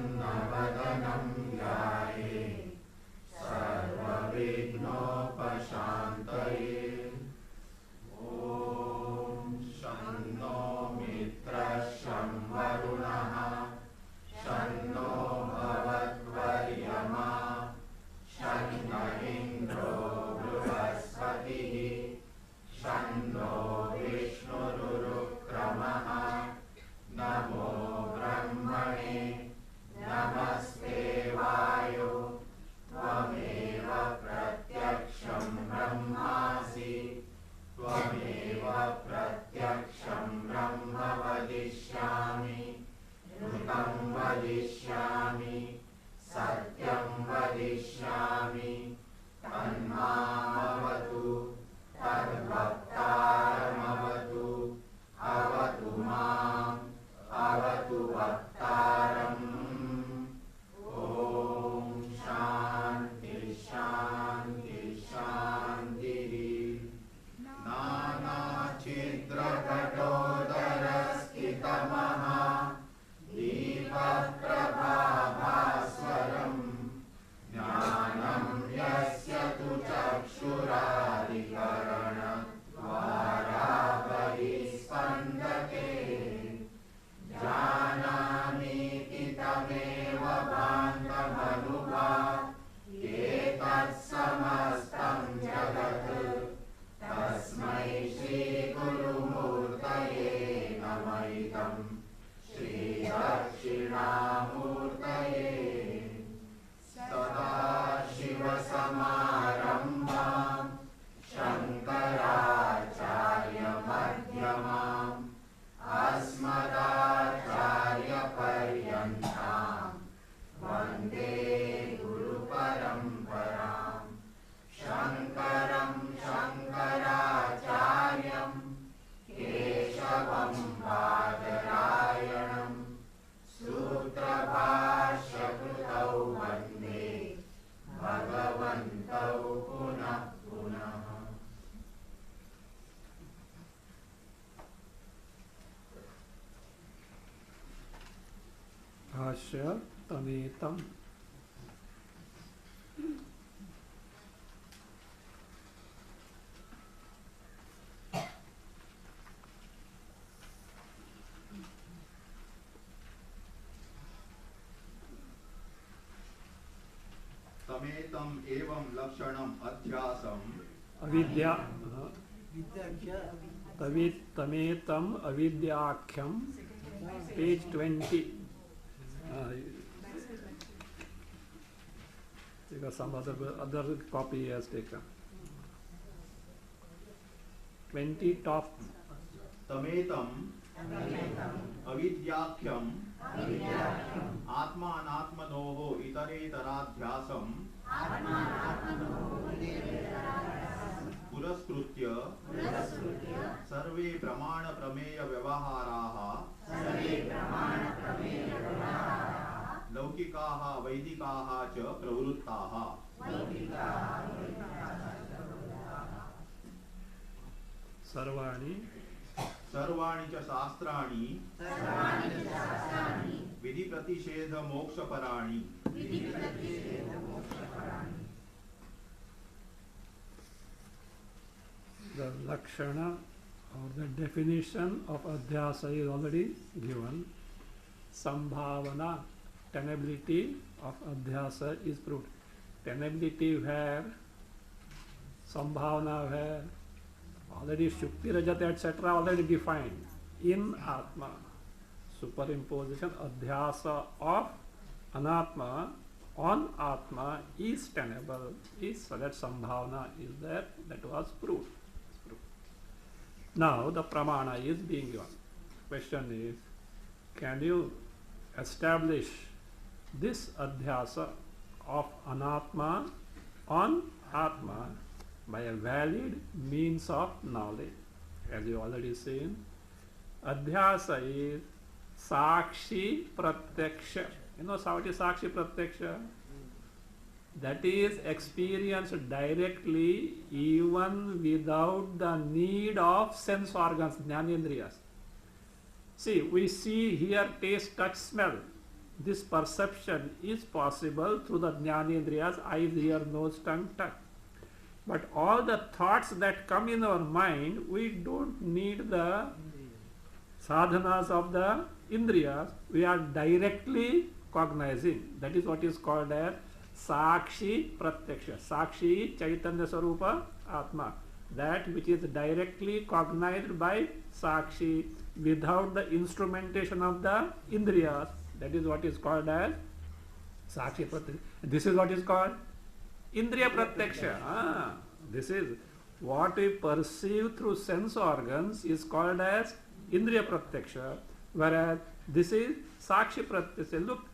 प्रसन्नवदनं ध्याये सर्वविघ्नोपशान्तये। ॐ शं नो मित्रः शं वरुणः शं नो भवद्वर्यमा शं न इन्द्रो बृहस्पतिः शं नो विष्णुरुक्रमः। नमो ब्रह्मणे नमस्ते वायो त्वमेव प्रत्यक्षं ब्रह्मासि त्वमेव प्रत्यक्षं ब्रह्म वदिष्यामि ऋतं वदिष्यामि सत्यं वदिष्यामि तन्मामवतु तद्वक्तारमवतु अवतु माम् अवतु वक्तारम्। ॐ शान्ति शान्ति शान्तिः। नानाच्छिद्रकठोदरस्थितमः दीपप्रभाभास्वरम् ज्ञानं यस्य तु चक्षुरादिकरणद्वारा बहिस्पन्दते जानामीति तमेव भान्तमनुभा एतत्समस्तं जगत् तस्मै श्रीगुरुमूर्तये नमः। श्रीदक्षिणामूर्तये सदाशिवसमारम्भां शङ्कराचार्यमध्यमाम् अस्मदाचार्यपर्यन्तां वन्दे गुरुपरम्परां। शङ्करं शङ्कराचार्यं केशवं बादरायणं सूत्रभाष्यकृतौ वन्दे भगवन्तौ पुनः पुनः। भाष्य तमेतम। तमेतम एवं लक्षणम अध्यासम अविद्या तमेतम अविद्याख्यम page 20 because some other copy has taken 20 top. तमेतम अविद्याख्यम आत्मानात्मनोः इतरेतराध्यासं पुरस्कृत्य सर्वे प्रमाण प्रमेय व्यवहाराः लौकिकाः वैदिकाः च प्रवृत्ताः। सर्वाणि च शास्त्राणि विधि प्रतिषेध मोक्षपराणि। The lakshana or the definition of adhyasa is already given. Sambhavana, tenability of adhyasa is proved. Tenability where, sambhavana where, already shukti, rajat, etc. already defined in Atma. Superimposition, adhyasa of anatma on Atma is tenable, is so that sambhavana is there, that was proved. Now the pramana is being given. Question is, can you establish this adhyasa of anatma on Atma by a valid means of knowledge? As you already seen, adhyasa is sakshi pratyaksha. You know what is sakshi pratyaksha? That is experienced directly even without the need of sense organs, jnanendriyas. See, we see, hear, taste, touch, smell. this perception is possible through the jnanendriyas, eyes, ear, nose, tongue, touch. But all the thoughts that come in our mind, we don't need the sadhanas of the indriyas. We are directly cognizing. That is what is called as Sakshi Pratyaksha. Sakshi Chaitanya Sarupa Atma. That which is directly cognized by Sakshi without the instrumentation of the indriyas. That is what is called as Sakshi Pratyaksha. This is what is called Indriya Pratyaksha. This is what we perceive through sense organs is called as Indriya Pratyaksha, whereas this is Sakshi Pratyaksha. Look,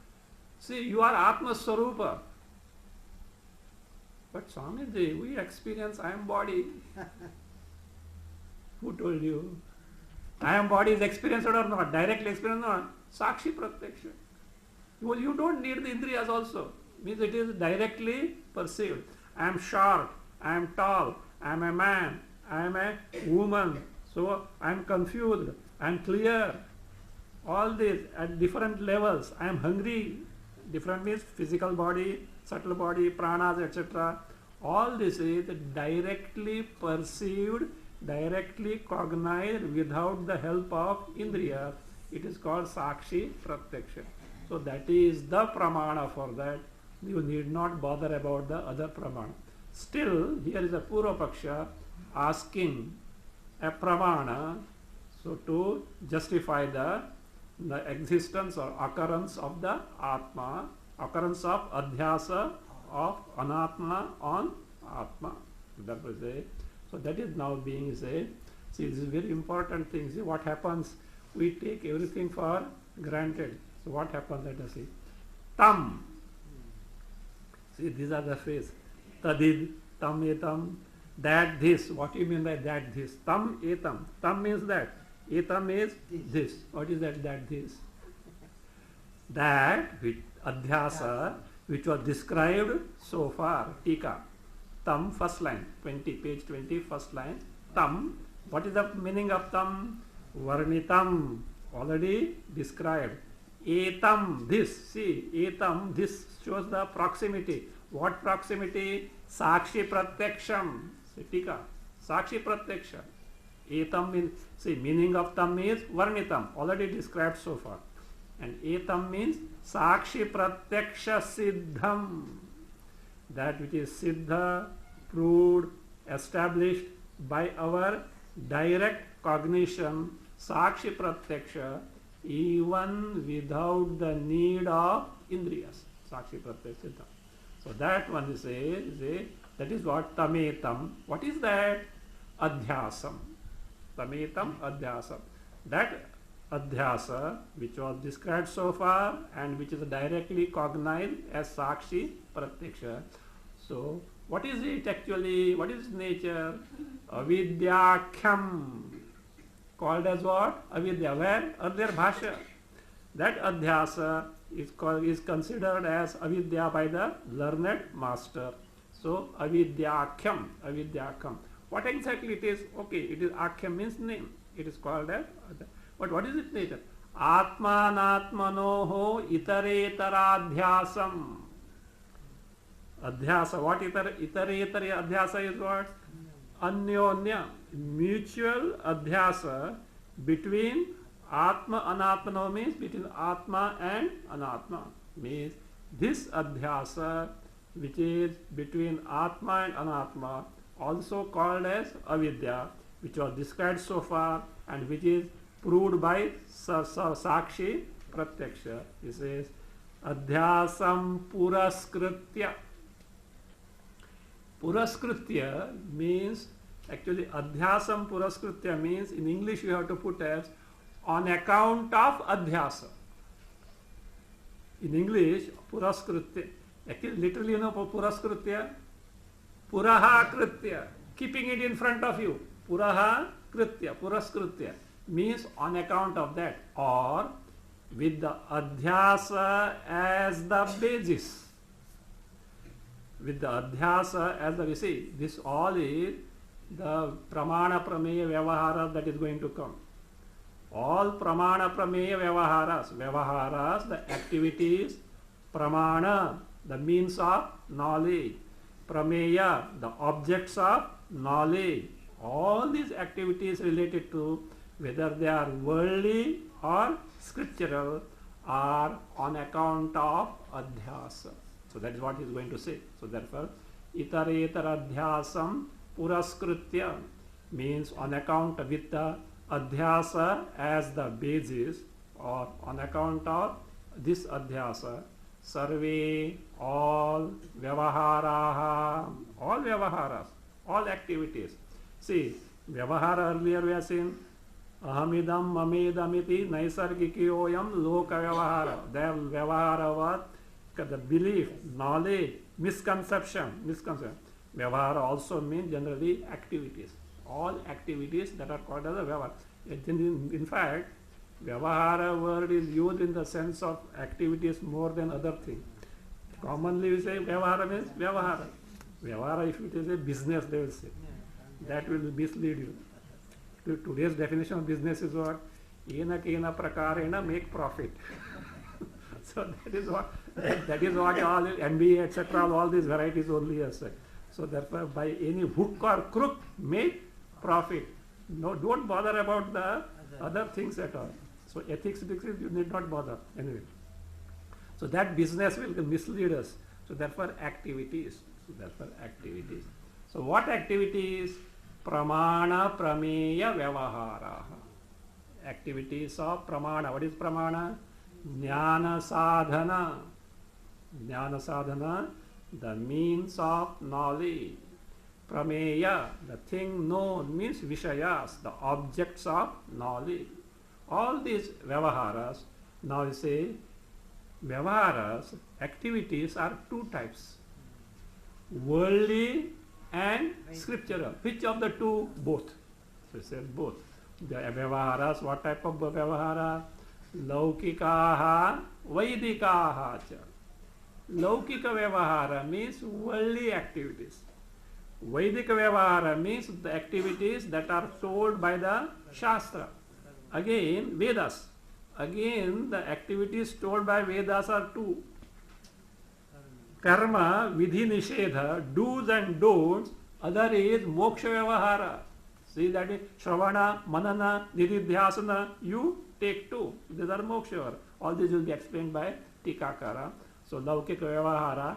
see, you are Atma Swarupa. But Swamiji, we experience I am body. Who told you? I am body is experienced or not? Directly experienced or not? Sakshi Pratyaksha. You don't need the Indriyas also. Means it is directly perceived. I am short, I am tall, I am a man, I am a woman. So I am confused, I am clear. All this at different levels. I am hungry. Different means physical body, subtle body, pranas, etc. All this is directly perceived, directly cognized without the help of Indriya. It is called Sakshi Pratyaksha. So that is the pramana for that. You need not bother about the other pramana. Still, here is a Purva-paksha asking a pramana, so to justify the existence or occurrence of the Atma, occurrence of Adhyasa of Anatma on Atma. That was it. So that is now being said. See, this is very important thing. See what happens, we take everything for granted. So what happens, let us see. Tam. See, these are the phrase. Tadid, tam etam, that this. What do you mean by that this? Tam etam. Tam means that. Etam is this. What is that this? That which adhyasa, which was described so far. Tika. Tam, first line, 20, page 20, first line. Tam. What is the meaning of tam? Varnitam. Already described. Etam, this. See, etam, this shows the proximity. What proximity? Sakshi Pratyaksham. See, Tika. Sakshi Pratyaksha. Etam means, see, meaning of tam is Varnitam. Already described so far. And etam means Sakshi Pratyaksha Siddham. That which is Siddha, proved, established by our direct cognition, Sakshi Pratyaksha, even without the need of Indriyas. Sakshi Pratyaksha. So that one is that is what tametam. What is that? Adhyasam. Tametam adhyasam. That adhyasa which was described so far and which is directly cognized as Sakshi Pratyaksha. So what is it actually? What is its nature? Avidyakham. Called as what? Avidya. Where? Earlier bhasha. That adhyasa is considered as avidya by the learned master. So avidyakham. Avidyakham. What exactly it is? Okay, it is akham means name. It is called as. But what is its nature? Atmanatmanoho itaretara-adhyasam. Adhyasa. What itaretara adhyasa is what? Anyonya. Mutual adhyasa between Atma Anatmano means between Atma and Anatma. Means this adhyasa which is between Atma and Anatma, also called as avidya, which was described so far and which is proved by Sakshi Pratyaksha. He says adhyasam puraskritya. Puraskritya means, actually adhyasam puraskritya means, in English you have to put as on account of adhyasa. In English, puraskritya. Actually, literally, you know, puraskritya, puraha kritya, keeping it in front of you. Puraha kritya, puraskritya means on account of that, or with the adhyasa as the basis. With the adhyasa as the basis. This all is the pramana prameya vyavahara that is going to come. All pramana prameya vyavaharas. Vyavaharas, the activities. Pramana, the means of knowledge. Prameya, the objects of knowledge. All these activities related to whether they are worldly or scriptural are on account of adhyasa. So that is what he is going to say. So therefore, itaretara adhyasam puraskritya means on account of with the adhyasa as the basis, or on account of this adhyasa, sarve, all vyavaharaha, all vyavaharas, all activities. See, vyavahara earlier we are saying ahamidam mamedamiti naisargikyoyam loka vyavahara. The vyavahara was the belief, knowledge, misconception. Vyavahara also means generally activities. All activities that are called as a vyavahara. In fact, vyavahara word is used in the sense of activities more than other things. Commonly we say vyavahara means vyavahara. Vyavahara, if it is a business, they will say. That will mislead you. Today's definition of business is what? Ena kena prakarena make profit. So that is what all MBA etc. all these varieties only are said. So therefore by any hook or crook make profit. No, don't bother about the other things at all. So ethics, you need not bother anyway. So that business will mislead us. So therefore activities. So what activities? Pramana prameya vyavahara. Activities of pramana. What is pramana? Jnana sadhana. Jnana sadhana, the means of knowledge. Prameya, the thing known, means vishayas, the objects of knowledge. All these vyavaharas, now you say, vyavaharas, activities are two types. Worldly and scriptural. Which of the two? Both. So it says both. The vyavaharas, what type of vyavahara? Laukikaha, vaidikaha cha. Laukika vyavahara means worldly activities. Vaidika vyavahara means the activities that are told by the Shastra. Again, Vedas. Again, the activities told by Vedas are two. Karma, vidhi nishedha, do's and don'ts. Other is moksha vyavahara. See, that is Shravana, Manana, Nididhyasana. You take two. These are moksha. All this will be explained by Tikakara. So, Laukika Vyavahara.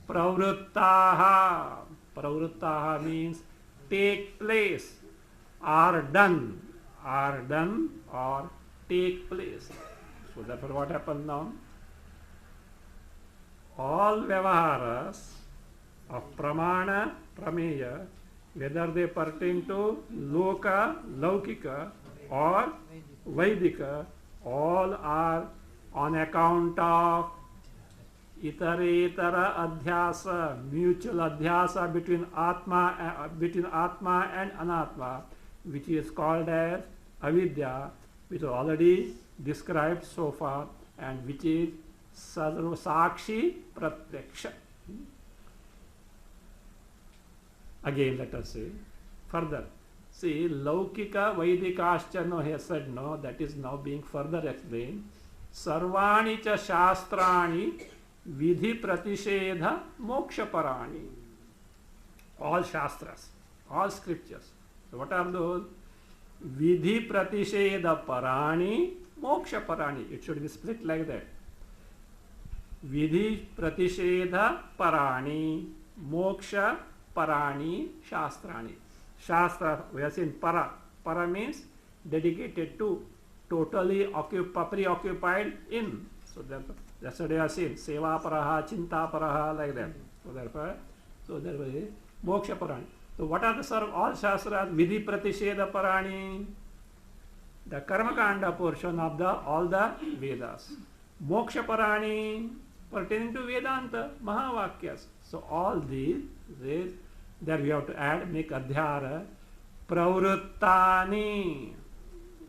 Pravruttaha. Pravruttaha means take place, are done or take place. So, therefore, what happens now? All Vyavaharas of Pramana, Prameya, whether they pertain to Loka, Laukika or Vaidika, all are on account of itaretara adhyasa, mutual adhyasa between Atma and Anatma, which is called as avidya, which is already described so far, and which is sakshi pratyaksha. Again, let us say further. See, Laukika Vaidikascha, no, he has said no, that is now being further explained. Sarvani cha shastrani vidhi pratishedha moksha parani. All shastras, all scriptures. So what are those? Vidhi pratishedha parani, moksha parani. It should be split like that. Vidhi pratishedha parani, moksha parani, shastrani. Shastra, we are saying para. Para means dedicated to, totally preoccupied in. So therefore, yesterday I said seva paraha, chinta paraha, like that. So therefore moksha parani. So what are the all shastras? Vidhi pratishedha parani, the karma kanda portion of the all the Vedas. Moksha parani, pertaining to Vedanta, Mahavakyas. So all these, there we have to add, make adhyara, pravruttani,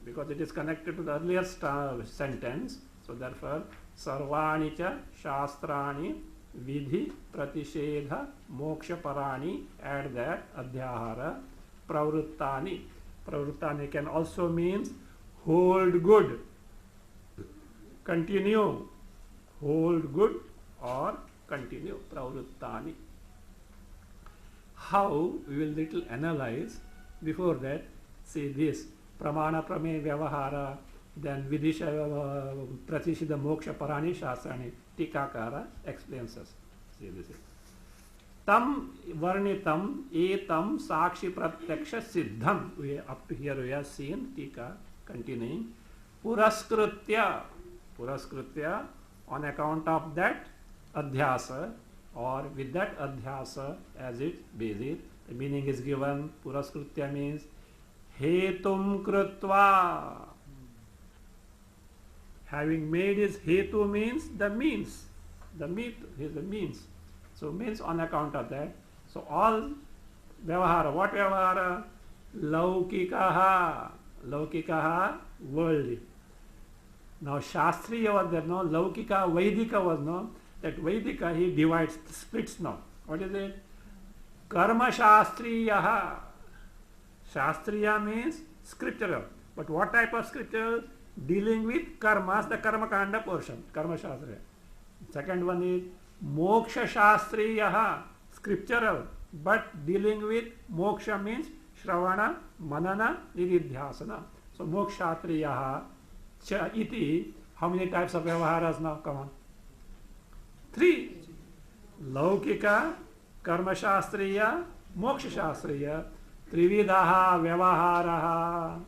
because it is connected to the earlier sentence. So therefore, sarvani cha shastrani vidhi pratishedha moksha parani, add that adhyara, pravruttani. Pravruttani can also means hold good, continue, hold good or continue, pravruttani. How we will little analyze. Before that, see this pramana prame vyavahara, then vidisha pratishida moksha parani shastrani. Tikakara explains us. See this is tam varnitam etam sakshi pratyaksha siddham. We up to here we have seen tika continuing puraskrutya, puraskrutya, on account of that adhyasa or with that adhyasa as its basis. The meaning is given. Puraskrutya means hetum krutva. Having made his hetu means the means. The meat is the means. So means on account of that. So all vyavahara. What vyavahara? Laukikaha. Laukikaha, worldly. Now Shastriya was there, no? Laukika, Vaidika was no? That Vaidika he divides, splits now. What is it? Karma Shastriyaha. Shastriya means scriptural. But what type of scriptural? Dealing with karmas, the karma kanda portion. Karma Shastriya. Second one is Moksha Shastriyaha. Scriptural. But dealing with moksha means Shravana, Manana, Nididhyasana. So Mokshatriyaha cha iti. How many types of vyavaharas now? Come on. 3. Laukika, Karma Shastriya, Moksha Shastriya, Trividaha Vyavaharaha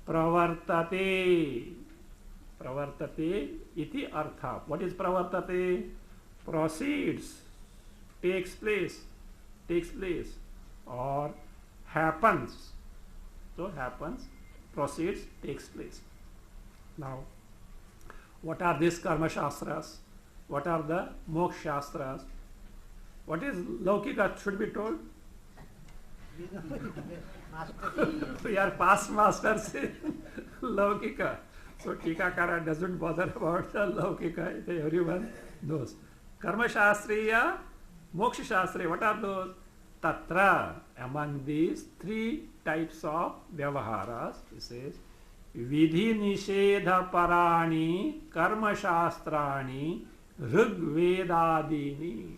Pravartate. Pravartate iti artha. What is pravartate? Proceeds, takes place, or happens. So happens, proceeds, takes place. Now, what are these karma shastras? What are the moksha shastras? What is laukika should be told? We are past masters in laukika. So Tikakara doesn't bother about the laukika. Everyone knows. Karma shastriya, moksha shastriya. What are those? Tatra. Among these 3 types of vyavaharas, he says, vidhi nishedha parani karma shastrani rigvedadini.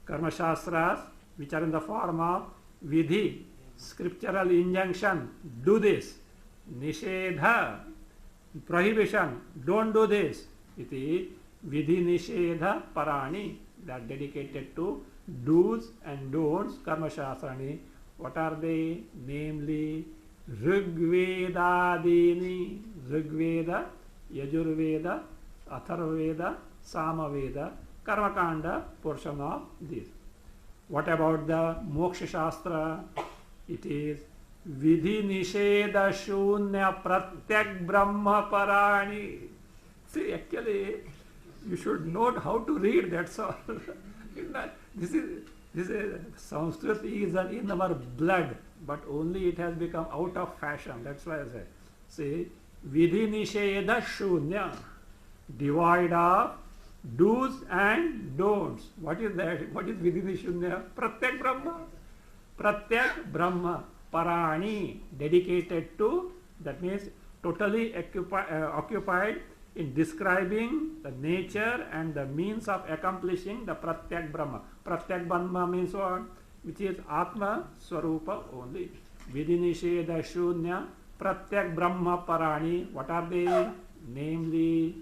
Karma shastras which are in the form of vidhi, scriptural injunction, do this. Nishedha, prohibition, don't do this. Iti vidhi nishedha parani. They are dedicated to do's and don'ts, karma shastrani. What are they? Namely, Rigvedadini. Rigveda, Yajurveda, Atharvaveda, Samaveda, Karmakanda portion of this. What about the Moksha Shastra? It is Vidhi Nisheda Shunya Pratyak Brahma Parani. See, actually, you should know how to read, that's all. This is Sanskrit is in our blood, but only it has become out of fashion. That's why I say, see, Vidhi Nisheda Shunya, devoid of do's and don'ts. What is that? What is Vidhi Nisheda? Pratyak Brahma. Pratyak Brahma Parani, dedicated to, that means totally occupied in describing the nature and the means of accomplishing the Pratyak Brahma. Pratyak Brahma means what? Which is Atma Swarupa only. Vidhi Nisheda Shunya Pratyak Brahma Parani. What are they? Namely,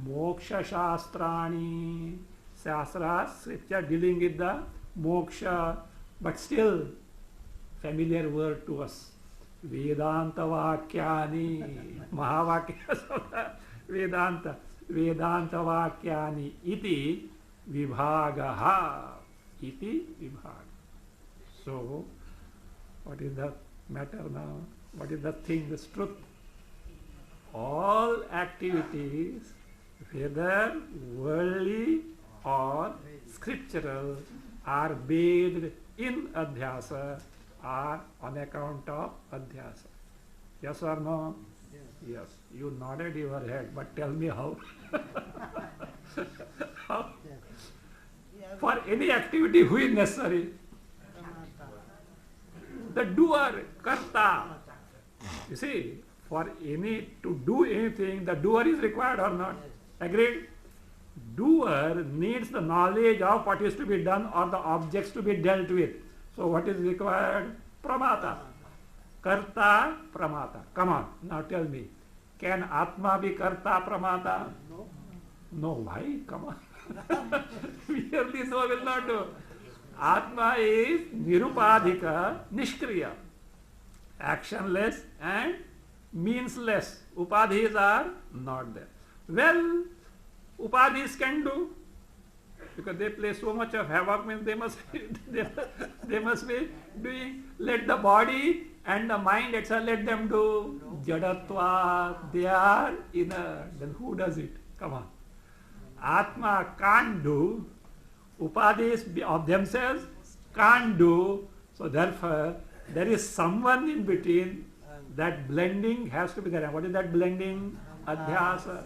Moksha Shastrani. Shastras, scripture dealing with the moksha, but still familiar word to us. Vedanta Vakyani. Mahavakyas of the Vedanta. Vedanta Vakyani. Iti Vibhagaha. Iti Vibhaga. So, what is the matter now? What is the thing, the truth? All activities, whether worldly or scriptural, are bathed in adhyasa, are on account of adhyasa. Yes or no? Yes. You nodded your head, but tell me how. How? For any activity, who is necessary? The doer, karta. You see, for any to do anything, the doer is required or not? Agreed? Doer needs the knowledge of what is to be done or the objects to be dealt with. So what is required? Pramata. Karta, pramata. Come on, now tell me. Can Atma be karta, pramata? No. No, why? Come on. Merely no will not do. Atma is nirupadhika, nishkriya. Actionless and meansless. Upadhis are not there. Well, upadhis can do, because they play so much of havoc, means they must they must be doing. Let the body and the mind itself, let them do. Jadatva, they are inert. Then who does it? Come on. Atma can't do. Upadhis of themselves can't do. So therefore, there is someone in between. That blending has to be there. What is that blending? Adhyasa.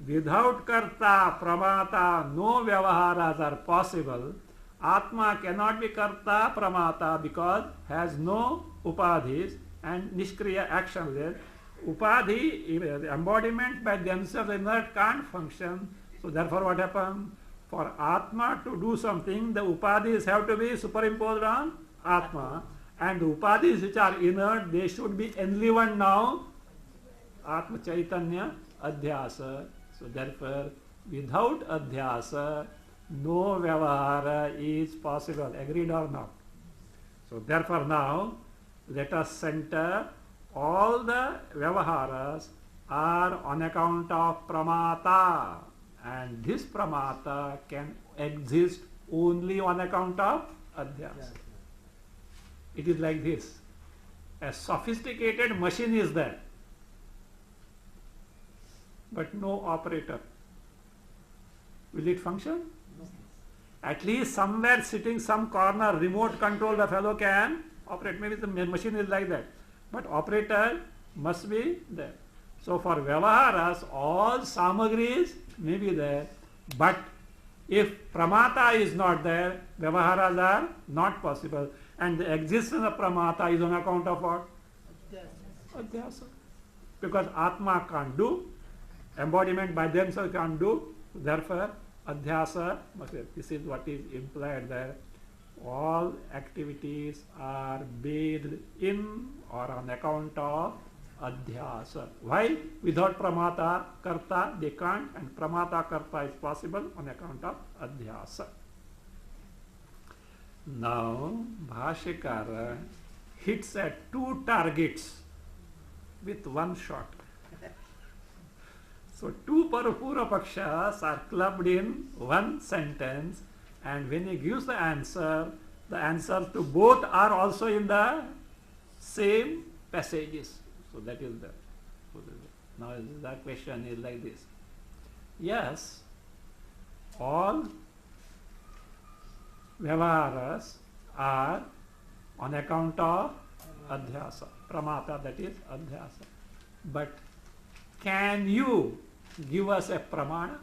Without karta, pramata, no vyavaharas are possible. Atma cannot be karta, pramata, because has no upadhis and nishkriya, actionless. Upadhi, embodiment by themselves inert, can't function. So therefore what happens? For Atma to do something, the upadhis have to be superimposed on Atma. And the upadhis which are inert, they should be enlivened now. Atma Chaitanya, Adhyasa. So therefore, without Adhyasa, no Vyavahara is possible. Agreed or not? So therefore now, let us center all the Vyavaharas are on account of Pramata. And this Pramata can exist only on account of Adhyasa. It is like this. A sophisticated machine is there, but no operator. Will it function? No. At least somewhere sitting some corner, remote control, the fellow can operate. Maybe the machine is like that. But operator must be there. So for Vyavaharas, all samagris may be there. But if Pramata is not there, Vyavaharas are not possible. And the existence of Pramata is on account of what? Adhyasa. Because Atma can't do, embodiment by themselves can't do, therefore Adhyasa must be. This is what is implied there. All activities are bathed in or on account of Adhyasa. Why? Without Pramata, Karta, they can't, and Pramata, Karta is possible on account of Adhyasa. Now, Bhashikara hits at two targets with one shot. So, two Pura Pakshas are clubbed in one sentence, and when he gives the answers to both are also in the same passages. So, that is the. Now, the question is like this. Yes, all Vyavaharas are on account of Adhyasa, Pramata, that is Adhyasa. But can you give us a Pramana?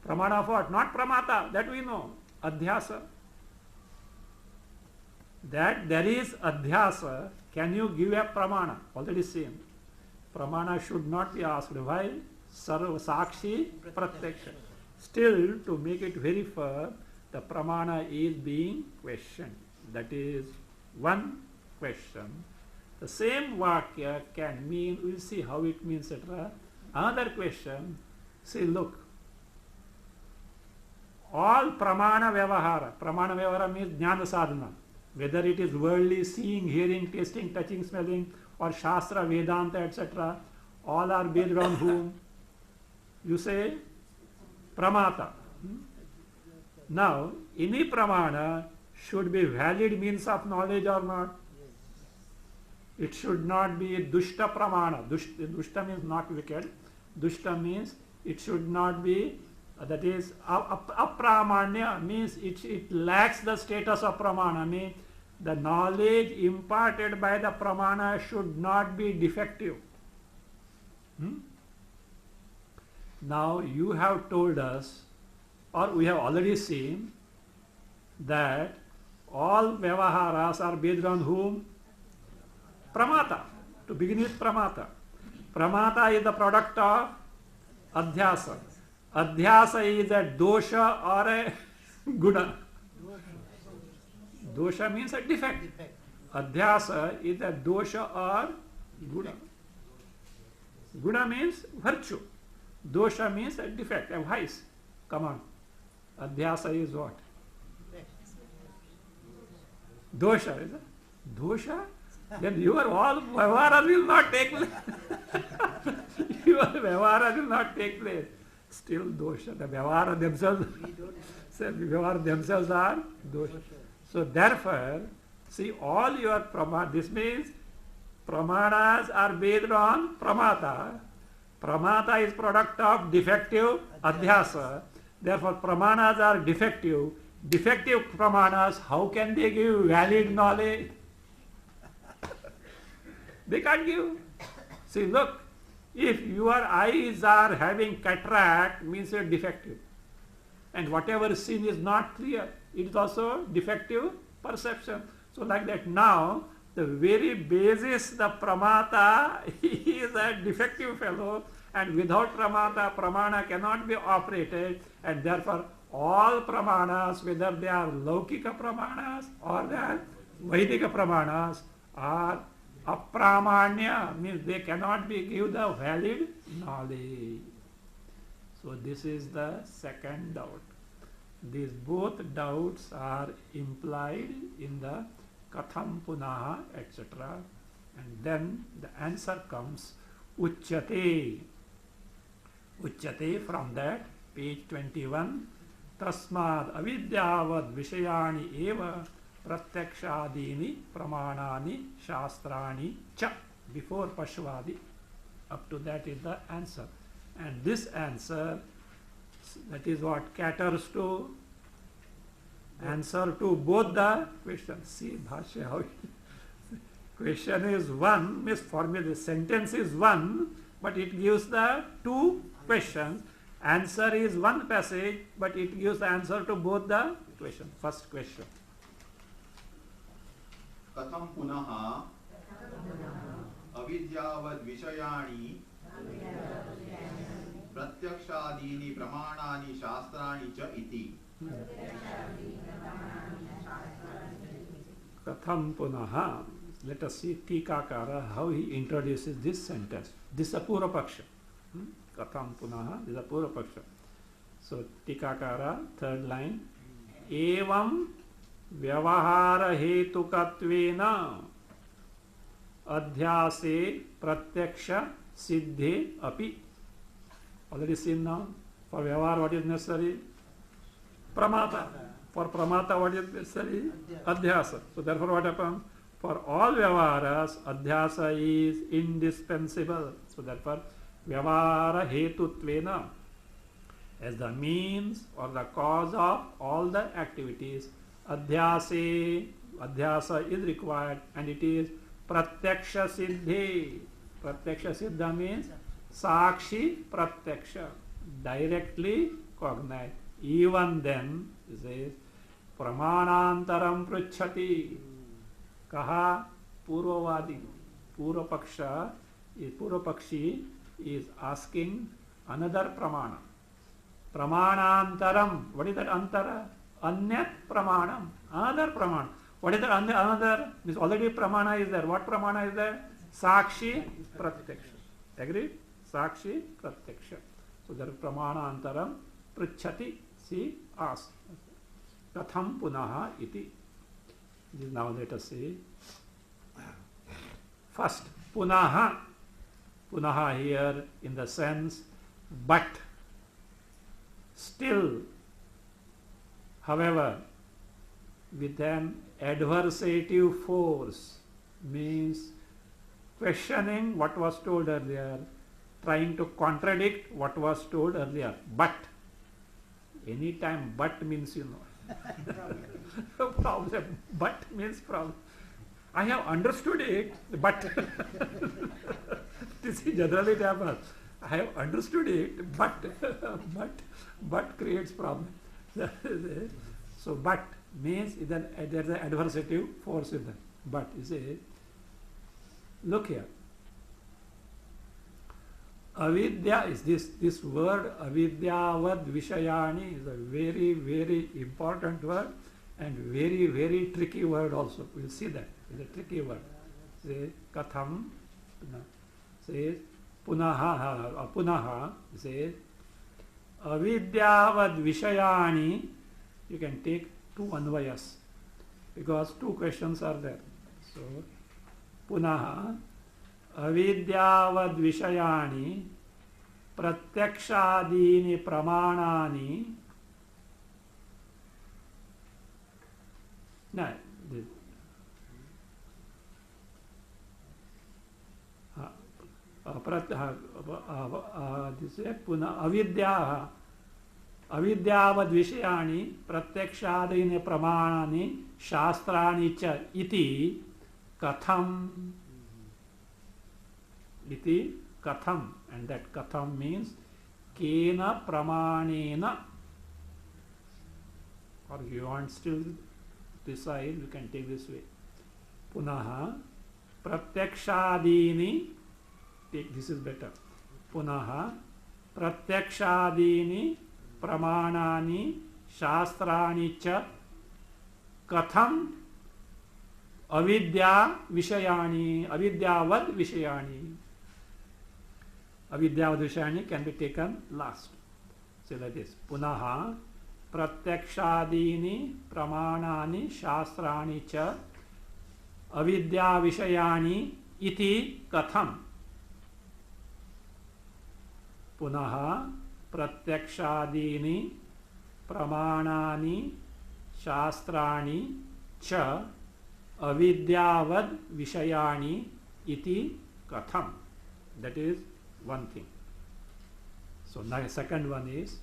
Pramana of what? Not Pramata, that we know. Adhyasa. That there is Adhyasa, can you give a Pramana? Already seen. Pramana should not be asked. Why? Sarva Sakshi Pratyaksha. Still, to make it very firm, the Pramana is being questioned. That is one question. The same Vakya can mean, we'll see how it means, etc. Another question, say, look, all Pramana Vyavahara means Jnana Sadhana, whether it is worldly, seeing, hearing, tasting, touching, smelling, or Shastra, Vedanta, etc., all are based on whom? You say Pramata. Now, any Pramana should be valid means of knowledge or not? It should not be Dushta Pramana. Dushta means not wicked. Dushta means it should not be, that is, Apramanya means it lacks the status of Pramana, means the knowledge imparted by the Pramana should not be defective. Now you have told us, or we have already seen, that all Vyavaharas are based on whom? Pramata. To begin with Pramata. Pramata is the product of Adhyasa. Adhyasa is a dosha or a guna. Dosha means a defect. Adhyasa is a dosha or guna. Guna means virtue. Dosha means a defect, a vice. Come on. Adhyasa is what? Dosha, is it? Dosha? Then your all vyavahara will not take place. Your vyavahara will not take place. Still dosha. The vyavahara themselves are dosha. So therefore, see all your pramana, this means pramanas are based on pramata. Pramata is product of defective adhyasa. Therefore, pramanas are defective. Defective pramanas, how can they give valid knowledge? They can't give. See, look, if your eyes are having cataract, means you're defective. And whatever is seen is not clear. It is also defective perception. So like that now, the very basis, the pramata, he is a defective fellow, and without pramata, pramana cannot be operated, and therefore all pramanas, whether they are laukika pramanas or they are vaidika pramanas, are apramanya, means they cannot be give the valid knowledge. So this is the second doubt. These both doubts are implied in the katham punaha, etc. And then the answer comes uchyate. Uchyate, from that, page 21. Tasmad avidyavad vishayani eva pratyakshadini pramanani shastrani cha. Before Pashvadi. Up to that is the answer. And this answer, that is what caters to answer to both the questions. See, Bhashya, how question is one, means formula, the sentence is one, but it gives the two questions. Answer is one passage, but it gives the answer to both the questions. First question. Katham punaha avidyavad vishayani pratyakshadini pramanani shastrani cha iti. Katham punaha. Let us see Tikakara, how he introduces this sentence. This is a Purva Paksha. Katham punaha, this is a Purva Paksha. So Tikakara, third line. Evam vyavahara hetukatvena adhyase pratyaksha siddhe api. Already seen now. For vyavahara, what is necessary? Pramata. For pramata, what is necessary? Adhyasa. So therefore what happens? For all vyavaharas, adhyasa is indispensable. So therefore, vyavahara hetutvena, as the means or the cause of all the activities, adhyasa is required, and it is pratyaksha siddhi. Pratyaksha siddha means sakshi pratyaksha, directly cognized. Even then, it says, pramanantaram pruchhati. Kaha Purvavadi. Purvapakshi is asking another pramana. Pramanantaram. What is that antara? Anyat pramanam. Another pramana. What is that another? Means already pramana is there. What pramana is there? Sakshi pratyaksha. Agreed? Sakshi pratyaksha. So there is pramanantaram pruchhati. See, ask. Katham punaha iti. Now let us see. First, punaha. Punaha here in the sense, but, still, however, with an adversative force, means questioning what was told earlier, trying to contradict what was told earlier. But, anytime but means, you know, problem. But means problem. I have understood it, but this is generally it happens. I have understood it, but creates problem. So but means there is an adversative force in that. But you see, Look here. Avidya is this word avidyavad vishayani is a very, very important word and very, very tricky word also. We'll see that. It's a tricky word. Say katham, says punaha, says avidyavad vishayani. You can take two anvayas because two questions are there. So punaha avidyavad vishayani pratyakshadini pramanani. No, this is puna avidyavad vishayani pratyakshadini pramanani shastrani cha iti katham. Iti katham, and that katham means kena pramanena. Or if you want still decide, you can take this way. Punaha pratyakshadini, take this is better. Punaha pratyakshadini pramanani shastrani cha katham avidya vishayani avidyavad vishayani. Avidyavad vishayani can be taken last. So like this. Punaha pratyakshadini pramanani shastrani cha avidya vishayani iti katham. Punaha pratyakshadini pramanani shastrani cha avidyavad vishayani iti katham. That is one thing. So now second one is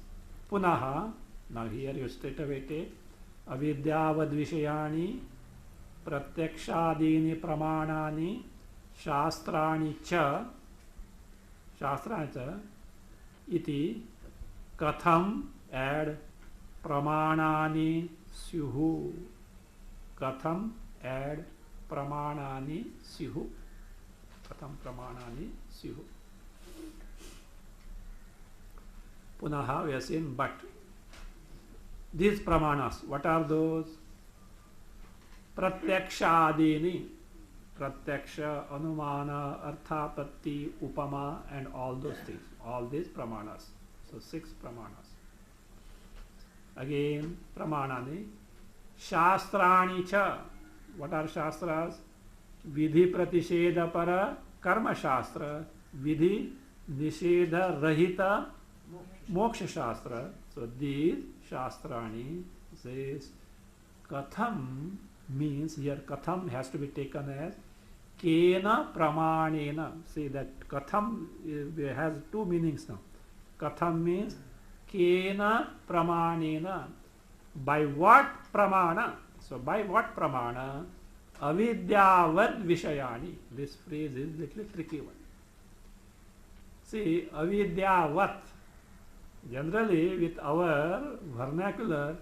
punaha. Now here you straight away take avidyavad vishayani pratyakshadini pramanani shastrani cha iti katham, add pramanani syuhu. Katham, add pramanani syuhu. Katham pramanani syuhu. Punaha, we are saying but. These pramanas, what are those? Pratyakshadini. Pratyaksha, Anumana, Arthapatti, Upama, and all those things. All these pramanas. So 6 pramanas. Again, pramanani. Shastrani cha. What are shastras? Vidhi pratisheda para karma shastra. Vidhi nisheda rahita moksha shastra. So these shastrani says katham means here katham has to be taken as kena pramanena. See that katham has two meanings now. Katham means kena pramanena. By what pramana? So by what pramana? Avidyavad vishayani. This phrase is little tricky one. See, avidyavat. Generally with our vernacular,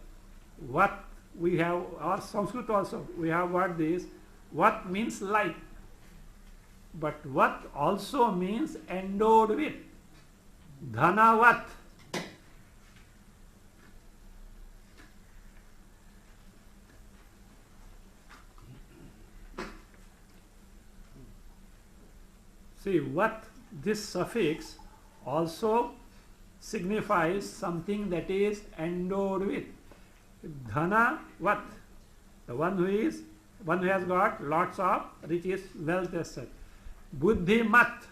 what we have, our Sanskrit also, we have what this, what means like. But what also means endowed with. Dhanavat. See, what this suffix also signifies something that is endowed with. Dhana what? The one who has got lots of riches, wealth, etc. Buddhi mat.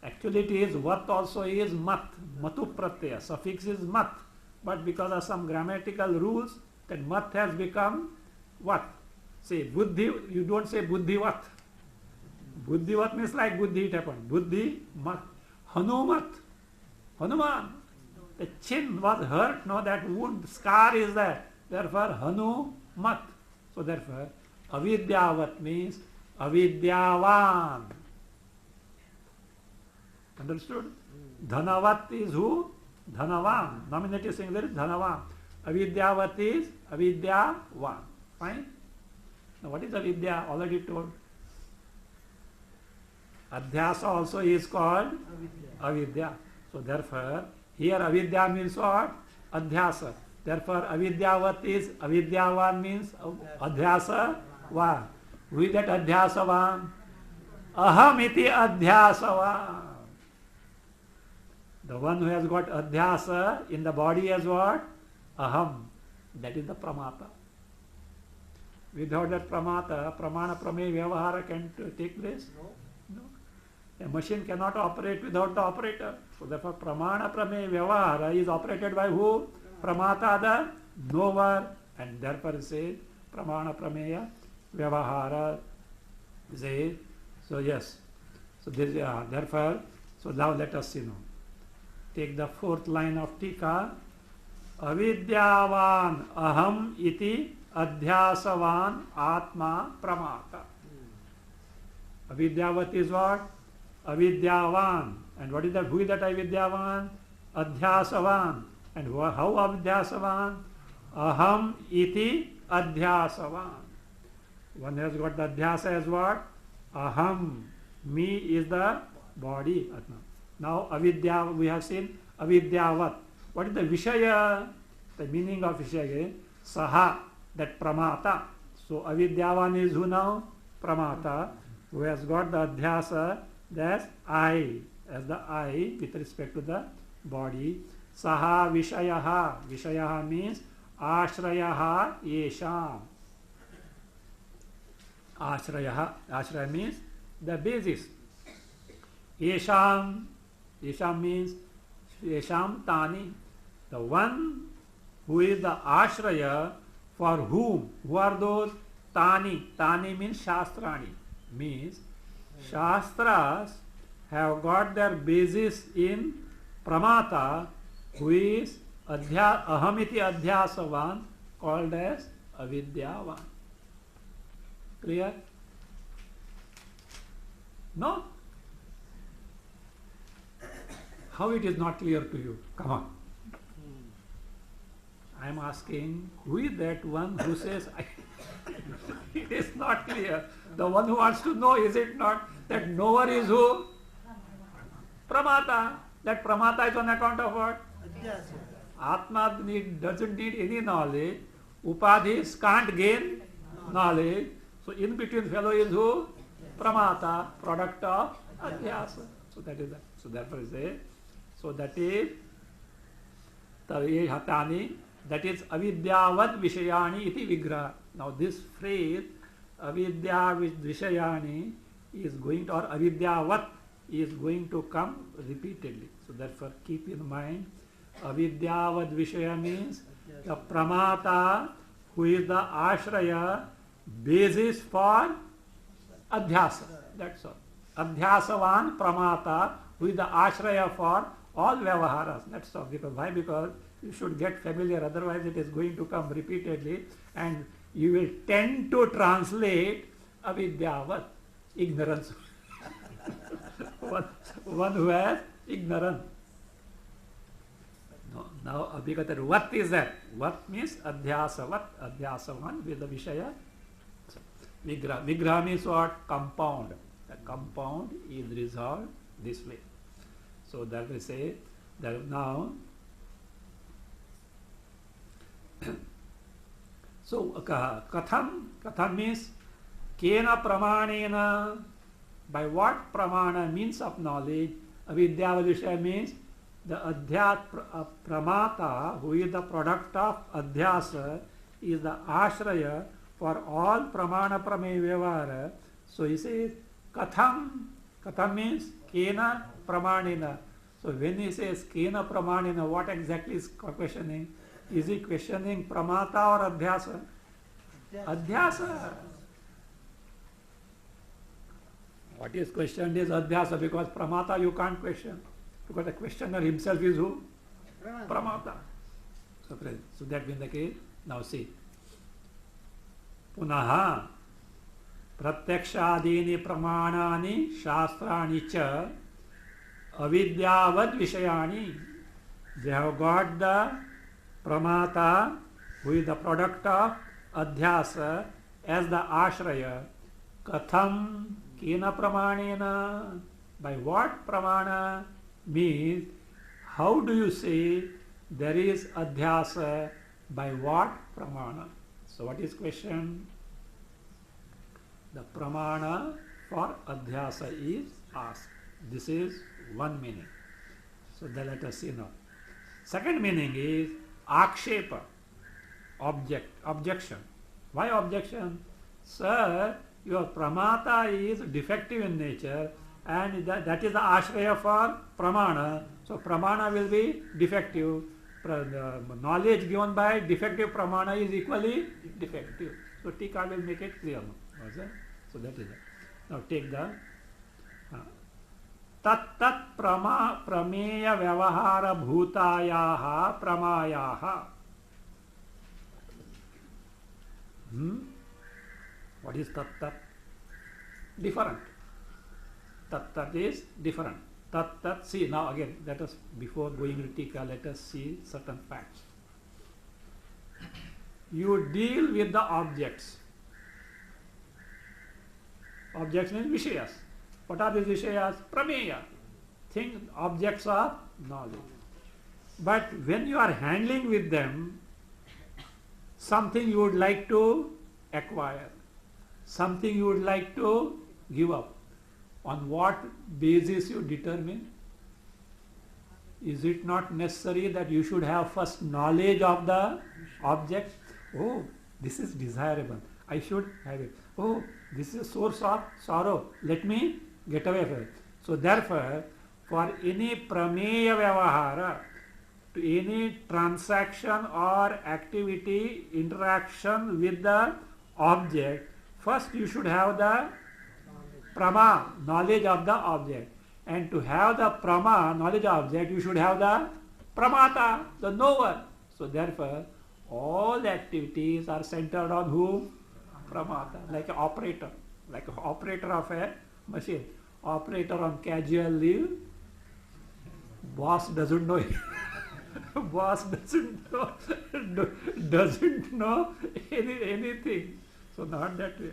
Actually it is what also is mat. Matu pratyaya. Suffix is mat. But because of some grammatical rules, that mat has become what? Say buddhi, you don't say buddhivat. Buddhivat means like buddhi it happened. Buddhi mat. Hanumat. Hanuman. The chin was hurt, no, that wound, scar is there. Therefore, Hanumat. So therefore, avidyavat means avidyavan. Understood? Dhanavat is who? Dhanavan. Nominative singular is Dhanavan. Avidyavat is avidyavan. Fine? Now what is avidya? Already told. Adhyasa also is called avidya. So therefore, here avidya means what? Adhyasa. Therefore, avidyavat is avidyavan means adhyasa van. Who is that adhyasavan? Aham iti adhyasavan. The one who has got adhyasa in the body as what? Aham. That is the pramata. Without that pramata, pramana prameya vyavahara can take place? No. A machine cannot operate without the operator. So therefore, pramana prameya vyavahara is operated by who? Pramata, the knower, and therefore it says pramana prameya vyavahara. Say, so yes. So this, therefore, so now let us see now. Take the fourth line of Tika. Avidyavan aham iti adhyasavan atma pramata. Avidyavat is what? Avidyavan. And what is that? Who is that avidyavan? Adhyasavan. And how adhyasavan? Aham iti adhyasavan. One has got the adhyasa as what? Aham. Me is the body. Now avidya, we have seen avidyavat. What is the vishaya? The meaning of vishaya is saha, that pramata. So avidyavan is who now? Pramata, who has got the adhyasa, that's I, as the I with respect to the body. Saha vishayaha. Vishayaha means ashrayaha yesham. Ashrayaha. Ashraya means the basis. Yesham. Yesham means Yesham Tani. The one who is the Ashraya, for whom? Who are those? Tani. Tani means Shastrani. Means Shastras have got their basis in Pramata, who is Ahamiti Adhyasavan, called as Avidyavan. Clear? No? How it is not clear to you? Come on. I am asking, who is that one who says, it is not clear. The one who wants to know, is it not? That knower is who? Pramata. That pramata is on account of what? Atma doesn't need any knowledge. Upadhis can't gain knowledge. So in between fellow is who? Pramata, product of adhyasa. So that is that. So therefore is it. So that is Hatani, that is avidyavat vishayani iti vigraha. Now this phrase avidya vishayani is going to, or avidyavat is going to come repeatedly. So therefore keep in mind, avidyavat vishaya means the pramata, who is the ashraya, basis for adhyasa. That's all. Adhyasavan pramata, who is the ashraya for all vyavaharas. That's all. Because why? Because you should get familiar, otherwise it is going to come repeatedly and you will tend to translate avidyavat, ignorance. one who has ignorance. No, now because that what is that? What means adhyasavat, adhyasavan with the vishaya. Vigraha. Vigraha means what? Compound. The compound is resolved this way. So that we say that now. So katham means kena pramanena, by what pramana, means of knowledge. Avidya vishaya means the adhyat pramata, who is the product of adhyasa, is the ashraya for all pramana prameya vyavahara. So he says katham. Katham means kena pramanena. So when he says kena pramanena, what exactly is questioning? Is he questioning pramata or adhyasa? Adhyasa. What is questioned is adhyasa, because pramata you can't question, because the questioner himself is who? Pramata. So that being the case, now see. Punaha pratyakshadini pramanani shastrani cha avidyavad vishayani. They have got the pramata, who is the product of adhyasa, as the ashraya. Katham Kena pramanena? By what pramana? Means, how do you say there is adhyasa? By what pramana? So what is question? The pramana for adhyasa is asked. This is one meaning. So let us see now. Second meaning is akshepa, objection. Why objection? Sir, your pramata is defective in nature, and that is the ashraya for pramana. So pramana will be defective. The knowledge given by defective pramana is equally defective. So Tika will make it clear now. So that is it. Now take the tat tat prameya vyavahara bhutayaha pramayaha. What is tat tat? Different. Tat tat is different. Tat tat, see now again, let us, before going to Tika, let us see certain facts. You deal with the objects. Objects means vishayas. What are these vishayas? Prameya. Things, objects of knowledge. But when you are handling with them, something you would like to acquire, something you would like to give up. On what basis you determine? Is it not necessary that you should have first knowledge of the object? Oh, this is desirable, I should have it. Oh, this is a source of sorrow, let me get away from it. So therefore, for any prameya vyavahara, to any transaction or activity, interaction with the object, first you should have the prama, knowledge of the object. And to have the prama, knowledge of object, you should have the pramata, the knower. So therefore, all activities are centered on whom? Pramata, like an operator of a machine. Operator on casual leave, boss doesn't know it. Boss doesn't know anything. So not that way.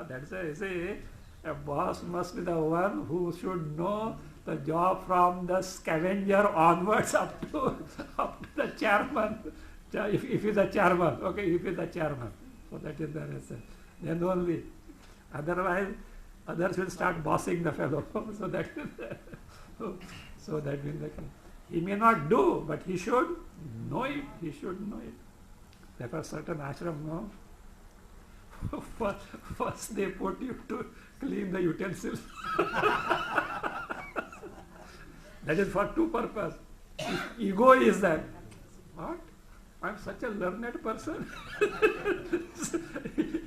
That's why I say a boss must be the one who should know the job from the scavenger onwards up to the chairman. If he's a chairman, okay, if he's a chairman. So that is the answer. Then only. Otherwise, others will start bossing the fellow. So that means that he may not do, but he should know it. He should know it. Therefore, certain ashram, no. First they put you to clean the utensils. That is for two purposes. Ego is that. What? I'm such a learned person.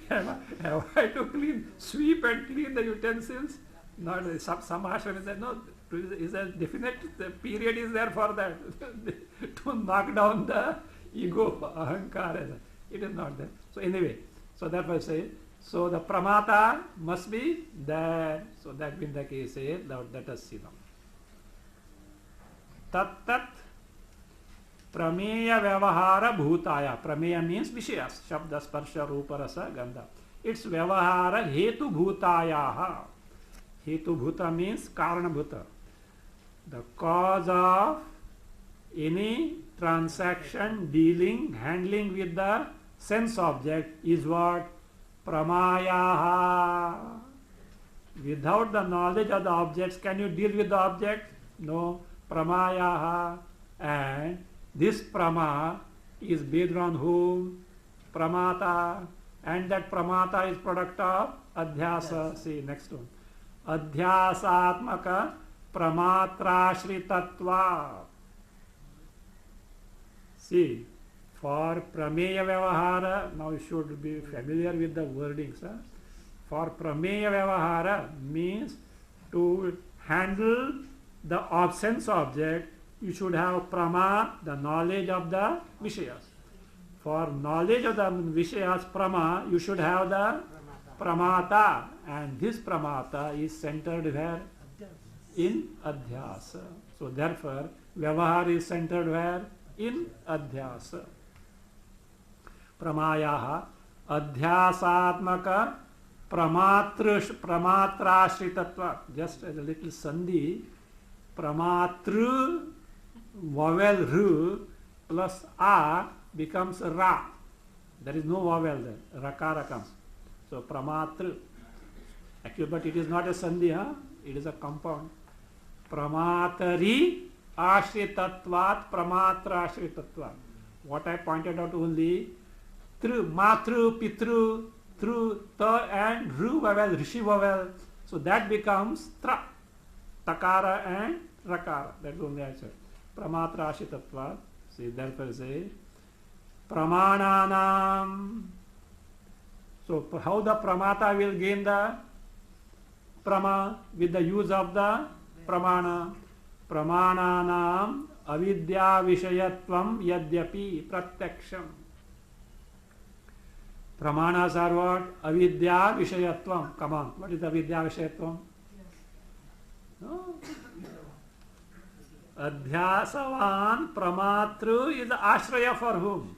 have I to sweep and clean the utensils? Not some ashram is that. No, is a definite period is there for that. To knock down the ego, ahankara. It is not there. So anyway, so therefore I say, so the pramata must be there. So that being the case, let us see now. Tat tat prameya vyavahara bhutaya. Prameya means vishayas. Shabda, sparsha, rupa, rasa, gandha. It's vyavahara hetu bhutayaha. Hetu bhuta means karana bhuta. The cause of any transaction, dealing, handling with the sense object is what? Pramayaha. Without the knowledge of the objects, can you deal with the object? No. Pramayaha. And this prama is based on whom? Pramata. And that pramata is product of adhyasa. Yes. See, next one. Adhyasatmaka pramatrashritatva. See, for prameya vyavahara, now you should be familiar with the wordings. For prameya vyavahara means to handle the sense object, you should have prama, the knowledge of the vishayas. For knowledge of the vishayas, prama, you should have the pramata. And this pramata is centered where? In adhyasa. So therefore, vyavahara is centered where? In adhyasa. Pramayaha adhyasatmaka Pramatrashritatva, just as a little sandhi, pramatru vowel r plus a becomes ra. There is no vowel there, rakara comes. So pramatru. Actually, but it is not a sandhi, huh? It is a compound. Pramatari ashritatvat pramatra ashritatvat. What I pointed out only, tru, matru, pitru, tru, ta and ru vowel, rishi vowel. So that becomes tra, takara and rakara. That is only I said. Pramatra ashritatvat. See, therefore say, pramananam. So how the pramata will gain the prama? With the use of the pramana. Pramananam avidya vishayatvam yadyapi pratyaksham. Pramanas are what? Avidya vishayatvam. Come on, what is avidya vishayatvam? No. Adhyasavan pramatru is the ashraya for whom?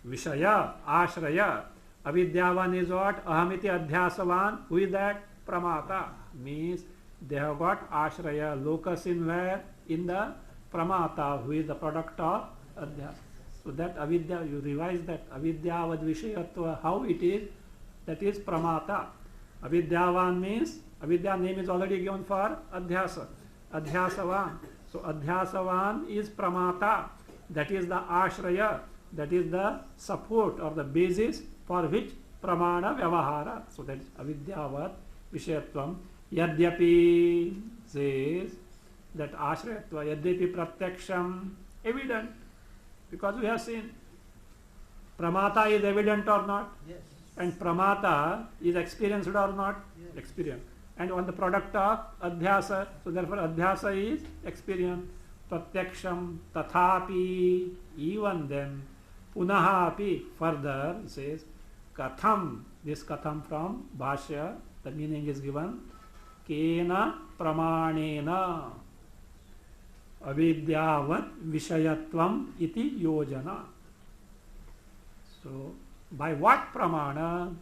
Vishaya, ashraya. Avidyavan is what? Ahamiti adhyasavan. Who is that? Pramata. Means they have got ashraya. Locus in where? In the pramata, who is the product of adhyasa. So that avidya, you revise that. Avidyavad vishayatva, how it is? That is pramata. Avidyavan means, avidya name is already given for adhyasa. Adhyasavan. So adhyasavan is pramata. That is the ashraya. That is the support or the basis for which pramana vyavahara. So that is avidyavat vishayatvam. Yadyapi says that ashrayatva, yadyapi pratyaksham, evident. Because we have seen pramata is evident or not? Yes. And pramata is experienced or not? Yes. Experience. And on the product of adhyasa, so therefore adhyasa is experience. Pratyaksham tathapi, even then, punaha api, further, he says, katham, this katham from bhashya, the meaning is given, kena pramanena avidyavat vishayatvam iti yojana. So, by what pramana?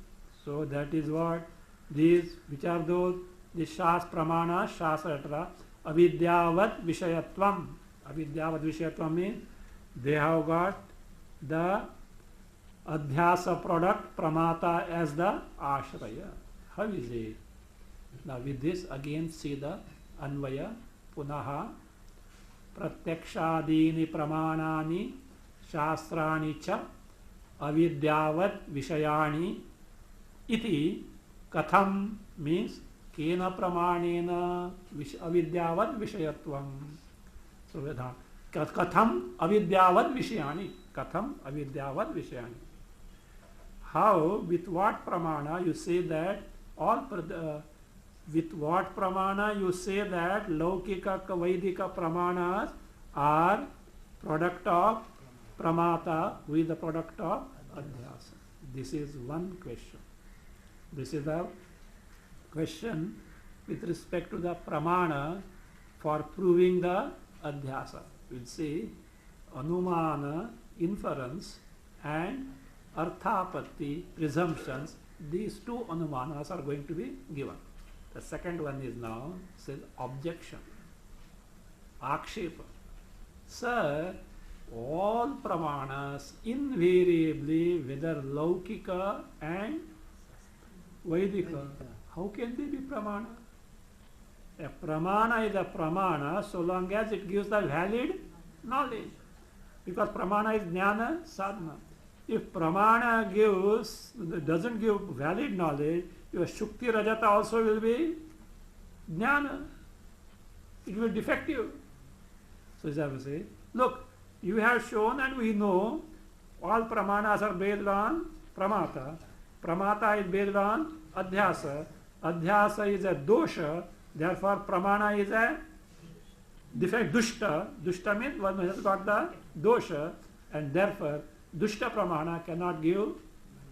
So, that is what? These, which are those? The shas pramana, shastra, etc. Avidyavat vishayatvam. Avidyavat vishayatvam means they have got the adhyasa product, pramata, as the ashraya. How is it? Now, with this, again, see the anvaya, punaha, pratyakshadini pramanani shastrani cha avidyavat vishayani iti katham means kena pramanena avidyavat vishayatvam. So katham avidyavat vishayani. Katham avidyavat vishayani. How, with what pramana you say that all with what pramana you say that laukika vaidika pramanas are product of pramata, who is the product of adhyasa? This is one question. This is the question with respect to the pramana for proving the adhyasa. We'll see anumana, inference, and arthapatti, presumptions. These two anumanas are going to be given. The second one is now, says objection, akshepa. Sir, all pramanas invariably, whether laukika and vaidika, how can they be pramana? A pramana is a pramana so long as it gives the valid knowledge. Because pramana is jnana sadhana. If pramana doesn't give valid knowledge, your shukti rajata also will be jnana. It will be defective. So as I will say, look, you have shown and we know all pramanas are based on pramata. Pramata is based on adhyasa. Adhyasa is a dosha. Therefore, pramana is a defect. Dushta. Dushta means one has got the dosha, and therefore, dushta pramana cannot give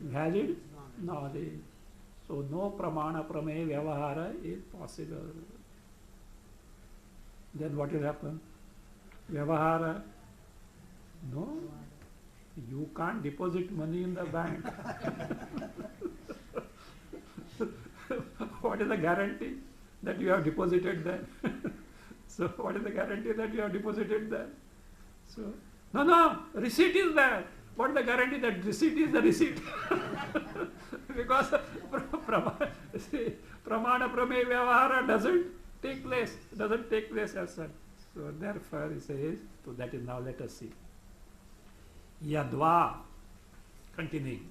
valid knowledge. So, no pramana prameya vyavahara is possible. Then what will happen? Vyavahara? No. You can't deposit money in the bank. what is the guarantee that you have deposited there? So what is the guarantee that you have deposited there? So, no, receipt is there. What is the guarantee that receipt is the receipt? Because pramana prameya vyavahara doesn't take place as such. So therefore he says, so that is, now let us see. Yadva, continuing.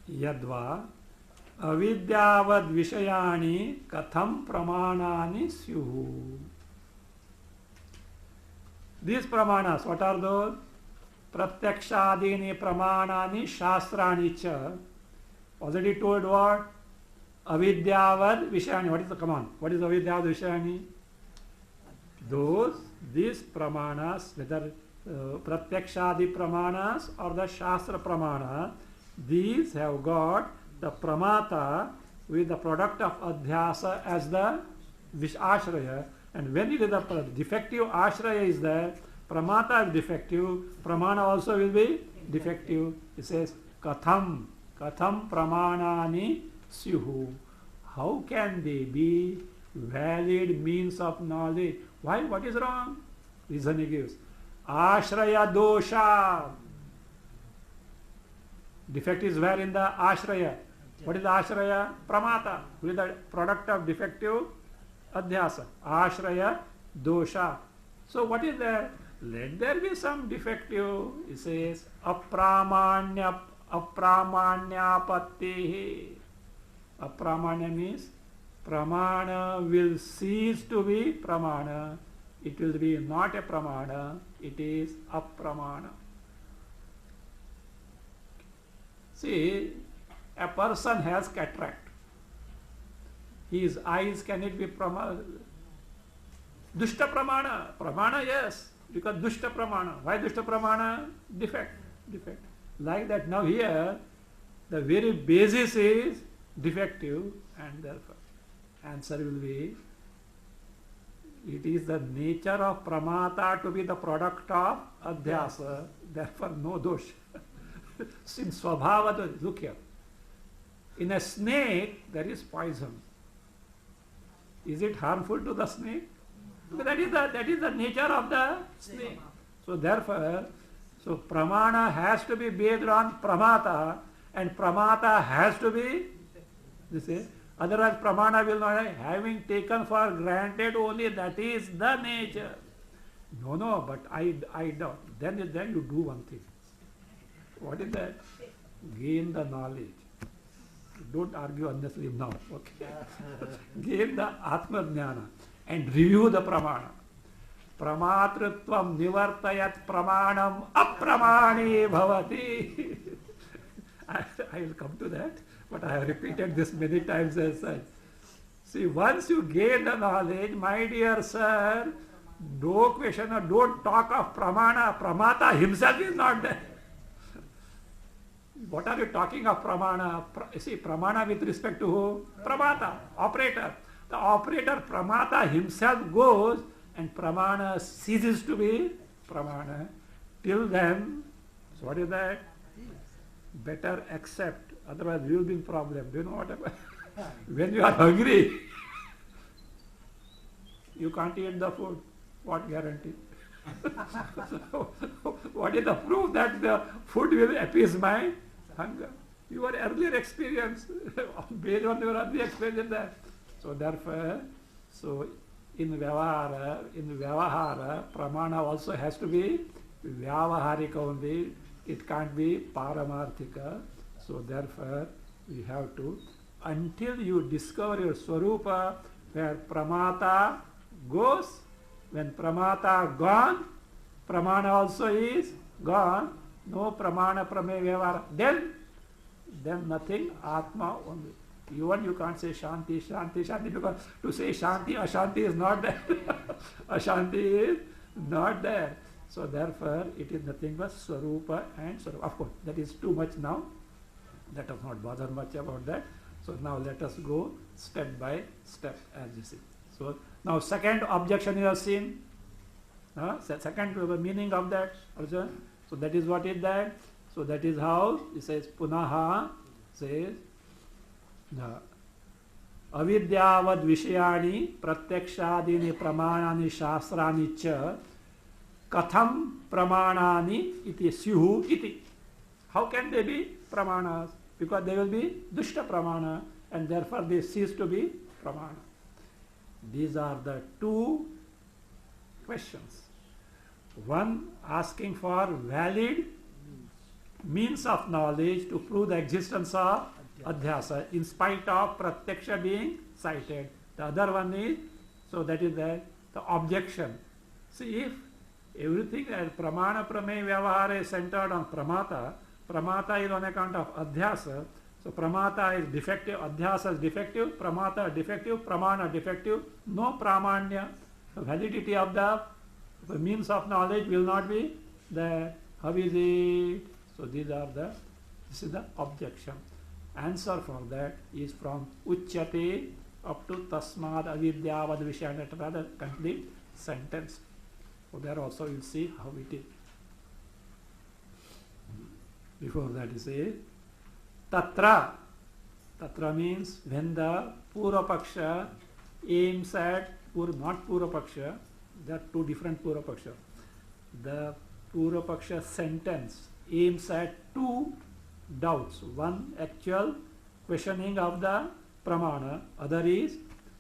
Yadva avidyavad vishayani katham pramanani syuhu. These pramanas, what are those? Pratyakshadini pramanani shastrani cha. Already told what? Avidyavad vishayani. What is the command? What is avidyavad vishayani? These pramanas, whether pratyakshadi pramanas or the shastra pramana, these have got the pramata with the product of adhyasa as the ashraya. And when it is a defective ashraya is there, pramata is defective, pramana also will be defective. It says, katham pramanani syuhu. How can they be valid means of knowledge? Why? What is wrong? Reason he gives. Ashraya dosha. Defect is where in the ashraya? What is the ashraya? Pramata, with the product of defective adhyasa. Ashraya dosha. So what is there? Let there be some defective. It says apramanyapattihi. Apramanya means pramana will cease to be pramana. It will be not a pramana. It is apramana. See, a person has cataract. His eyes, can it be pramana? Dushta pramana. Pramana, yes. Because dushta pramana. Why dushta pramana? Defect. Like that, now here, the very basis is defective, and therefore answer will be, it is the nature of pramata to be the product of adhyasa, therefore no dosh. Since swabhava, look here, in a snake there is poison. Is it harmful to the snake? Because that is the nature of the snake. So therefore, so pramana has to be based on pramata, and pramata has to be, you see, otherwise pramana will not, having taken for granted only that is the nature. No, but I doubt. Then you do one thing. What is that? Gain the knowledge. Don't argue honestly now. Okay. Gain the Atma Jnana and review the pramana. Pramatritvam nivartayat pramanam apramani bhavati. I will come to that, but I have repeated this many times as such. See, once you gain the knowledge, my dear sir, no question, don't talk of pramana. Pramata himself is not there. What are you talking of pramana? See, pramana with respect to who? Pramata, operator. The operator pramata himself goes and pramana ceases to be pramana. Till then, so what is that? Better accept, otherwise you will be in problem. Do you know what happens? When you are hungry, you can't eat the food. What guarantee? What is the proof that the food will appease my hunger? Your earlier experience, based on your earlier experience there. So therefore, so in Vyavahara, pramana also has to be Vyavaharika only. It can't be Paramarthika. So therefore, we have to, until you discover your Swarupa, where Pramata goes, when Pramata gone, Pramana also is gone. No Pramana Prameya Vyavahara. Then nothing, Atma only. Even you can't say Shanti, because to say Shanti, Ashanti is not there. Ashanti is not there. So therefore, it is nothing but Swarupa and Swarupa. Of course, that is too much now. Let us not bother much about that. So now let us go step by step, as you see. So now second objection you have seen. Second meaning of that also. So that is what is that. So that is how it says Punaha says The avidyavad vishayani pratyakshadini pramanani shastrani cha katham pramanani iti syuhu iti. How can they be pramanas? Because they will be dushta pramana and therefore they cease to be pramana. These are the two questions. One asking for valid means of knowledge to prove the existence of adhyasa in spite of pratyaksha being cited. The other one is, so that is the objection. See, if everything as pramana pramay vyavahara is centered on pramata, pramata is on account of adhyasa, so pramata is defective, adhyasa is defective, pramata defective, pramana defective, no pramanya. The validity of the means of knowledge will not be there. How is it? So this is the objection. Answer for that is from uchyate up to tasmad avidyavad vishayana, rather complete sentence. So there also you will see how it is. Before that you say tatra. Tatra means when the purvapaksha aims at not purvapaksha, there are two different purvapaksha. The purvapaksha sentence aims at two doubts. One, actual questioning of the pramana. Other is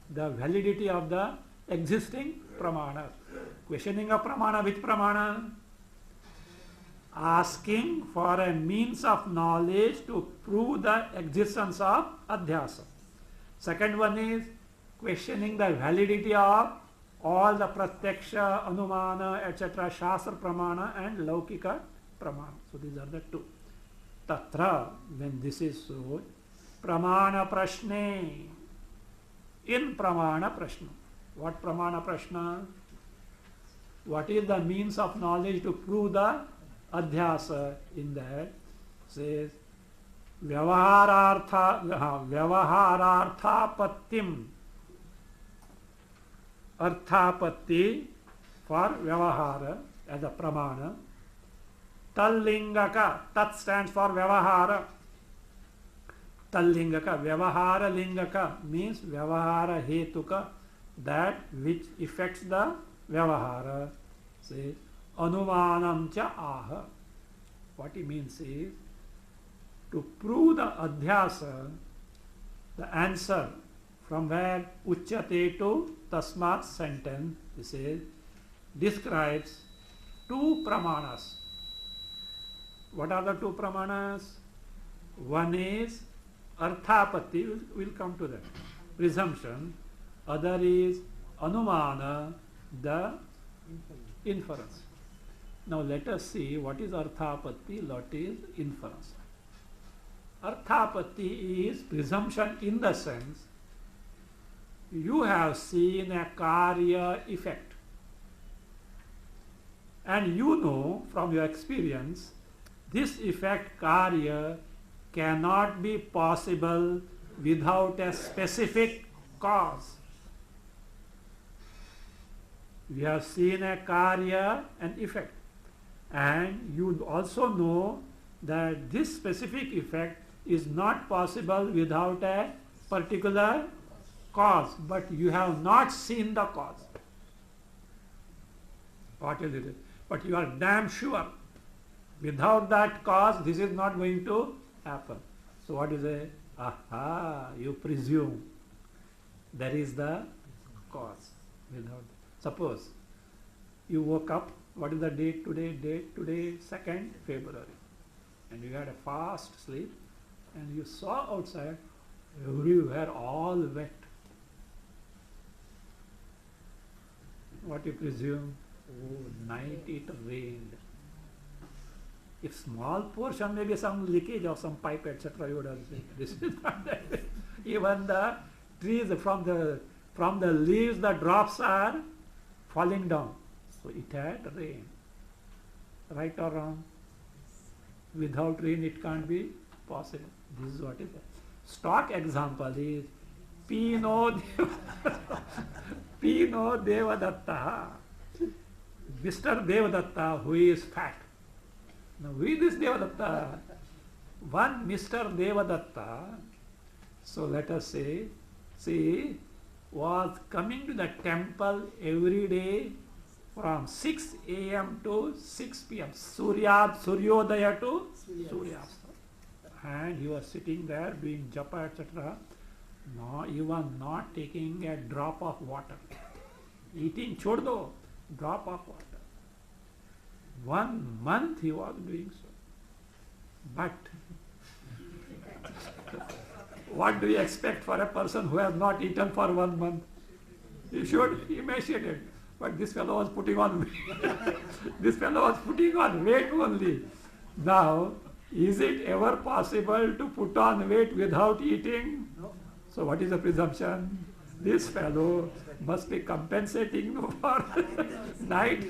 the validity of the existing pramana. Questioning of pramana, which pramana? Asking for a means of knowledge to prove the existence of adhyasa. Second one is questioning the validity of all the pratyaksha, anumana, etc., shastra pramana and laukika pramana. So these are the two. Tatra, when this is so, pramana prashne, in pramana prashna. What pramana prashna? What is the means of knowledge to prove the adhyasa? In that says vyavahararthapattim, arthapatti for vyavahara as a pramana. Tallingaka, tat stands for vyavahara. Tallingaka, vyavahara lingaka means vyavahara hetuka, that which affects the vyavahara. Say anumanam cha aha. What he means is to prove the adhyasa, the answer from where uchyate to tasmat sentence, he says, describes two pramanas. What are the two pramanas? One is arthapatti, we'll come to that, presumption. Other is anumana, the inference. Now let us see what is arthapatti, what is inference. Arthapatti is presumption in the sense you have seen a karya effect and you know from your experience this effect karya cannot be possible without a specific cause. We have seen a karya and effect, and you also know that this specific effect is not possible without a particular cause, but you have not seen the cause. What is it? But you are damn sure without that cause this is not going to happen. So what is it? Aha, you presume there is the cause. Without, suppose you woke up, what is the date today? Date today 2nd February, and you had a fast sleep and you saw outside everywhere all wet. What you presume? Oh, night it rained. If small portion, maybe some leakage of some pipe, etc., you would have seen. This is not that. Even the trees, from the leaves, the drops are falling down. So it had rain. Right or wrong? Without rain, it can't be possible. This is what is it. Stock example is Pino Devadatta. Mr. Devadatta, who is fat. Now, who is this Devadatta? One Mr. Devadatta So let us say, see, was coming to the temple every day from 6 a.m. to 6 p.m. Suryodaya to Suryasta. And he was sitting there doing japa, etc. No, even not taking a drop of water. Eating chordo, drop of water. 1 month he was doing so. But what do you expect for a person who has not eaten for 1 month? You should emaciate it. But this fellow was putting on weight. This fellow was putting on weight only. Now, is it ever possible to put on weight without eating? No. So what is the presumption? This fellow must be compensating for night,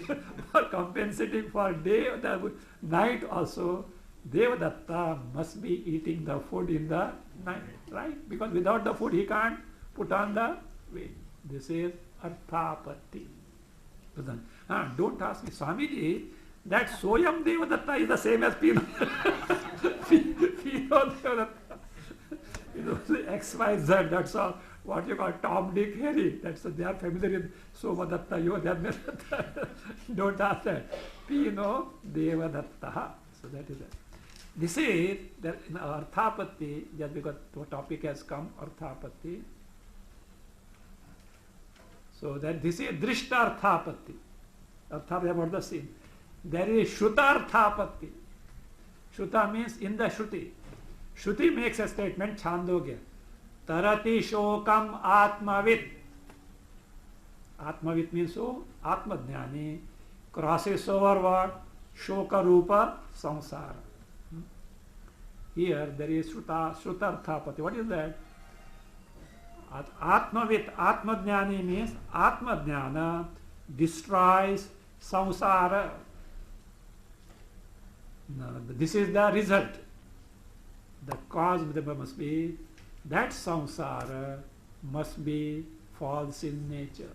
for compensating for day, the night also. Devadatta must be eating the food in the night, right? Because without the food he can't put on the weight. This is Arthapatti. Don't ask me, Swamiji, that Soyam Devadatta is the same as Pino. Pino Devadatta. You know, XYZ, that's all. What you call Tom, Dick, Harry. They are familiar with Somadatta, Yodhadatta. Don't ask that. Pino Devadatta. So that is it. This is that in Arthapatti, just because the topic has come, Arthapatti. So that this is Drishta Arthapatti. Arthapatti about the scene. There is Shruta Arthapatti. Shruta means in the Shruti. Shruti makes a statement, Chandogya. Tarati Shokam Atmavit. Atmavit means so, Atmadhyani. Crosses over what? Shoka Rupa Samsara. Here there is Shrutarthapati. What is that? Atmavit, Atmadhyani means Atmadhyana destroys samsara. No, this is the result. The cause must be that samsara must be false in nature.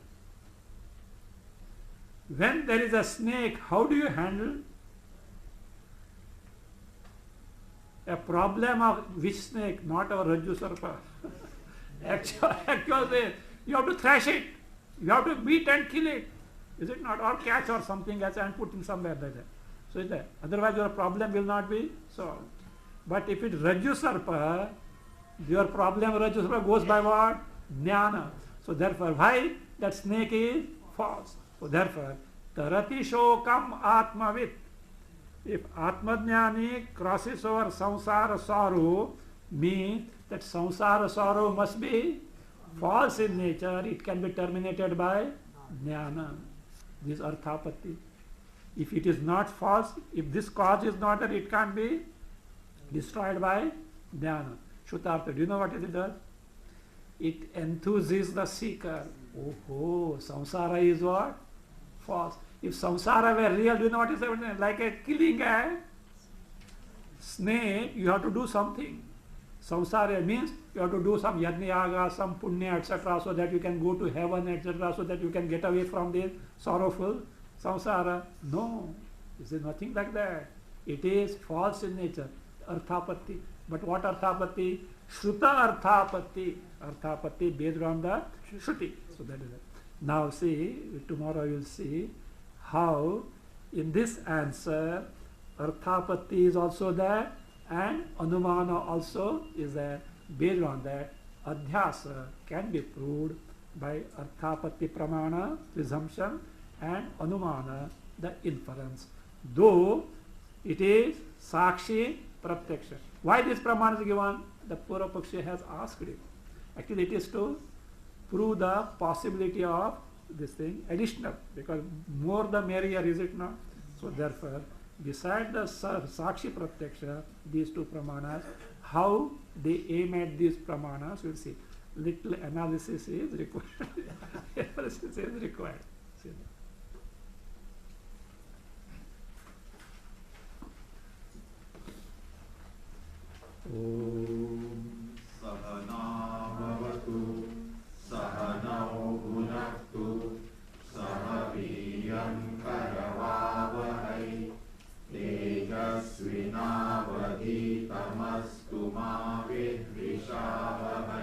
When there is a snake, how do you handle a problem of which snake? Not our Rajju Sarpa. Actually, you have to thrash it. You have to beat and kill it. Is it not? Or catch or something else and put in somewhere like that. So is that. Otherwise your problem will not be solved. But if it Rajju Sarpa, your problem Rajju Sarpa goes by what? Jnana. So therefore, why that snake is false? So therefore, Tarati Shokam Atmavit. If Atmadhyani crosses over samsara sorrow, means that samsara sorrow must be false in nature. It can be terminated by jnana. This is Arthapatti. If it is not false, if this cause is not there, it can't be destroyed by jnana. Shrutartha, do you know what it does? It enthuses the seeker. Oh, samsara is what? False. If samsara were real, do you know what is happening? Like a killing a snake, you have to do something. Samsara means you have to do some yajna yaga, some punya, etc., so that you can go to heaven, etc., so that you can get away from this sorrowful samsara. No, this is nothing like that. It is false in nature. Arthapatti. But what Arthapatti? Shruta Arthapatti. Arthapatti based on the Shruti. So that is it. Now see, tomorrow you will see how in this answer Arthapatti is also there and Anumana also is there. Based on that, Adhyasa can be proved by Arthapatti Pramana, presumption, and Anumana, the inference. Though it is Sakshi Pratyaksha. Why this Pramana is given? The Purva has asked it. Actually it is to prove the possibility of this thing additional, because more the merrier, is it not? So therefore, beside the Sakshi Pratyaksha, these two Pramanas, how they aim at these Pramanas, we'll see. Little analysis is required. Analysis is required. See. Om Sahana Bhavatu Sahanau Bhunaktu Sahaviyam Karavavahai Tejasvinavadhitamastu ma vidvishavahai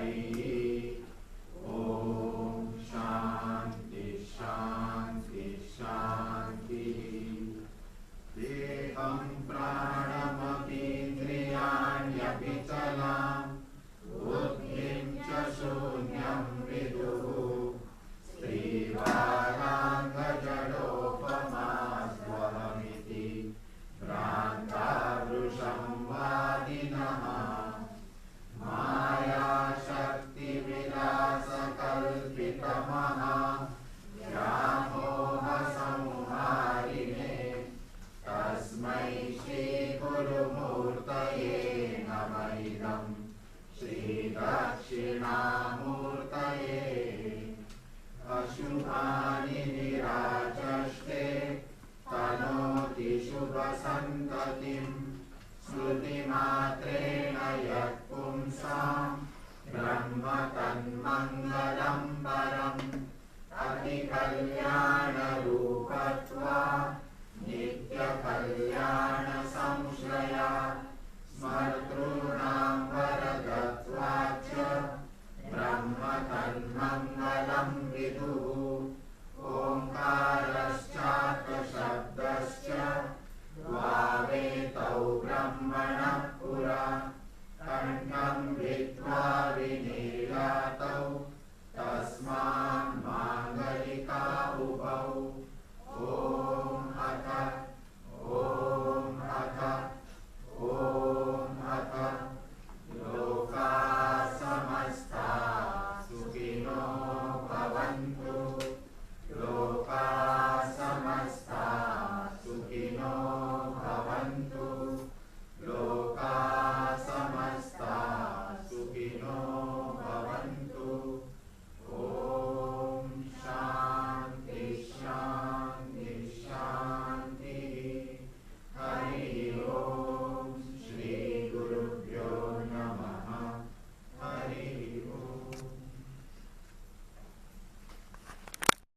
शुभसन्ततिं स्मृतिमात्रेण यत् पुंसां ब्रह्म तन्मङ्गलं परम् अतिकल्याणरूपत्वात्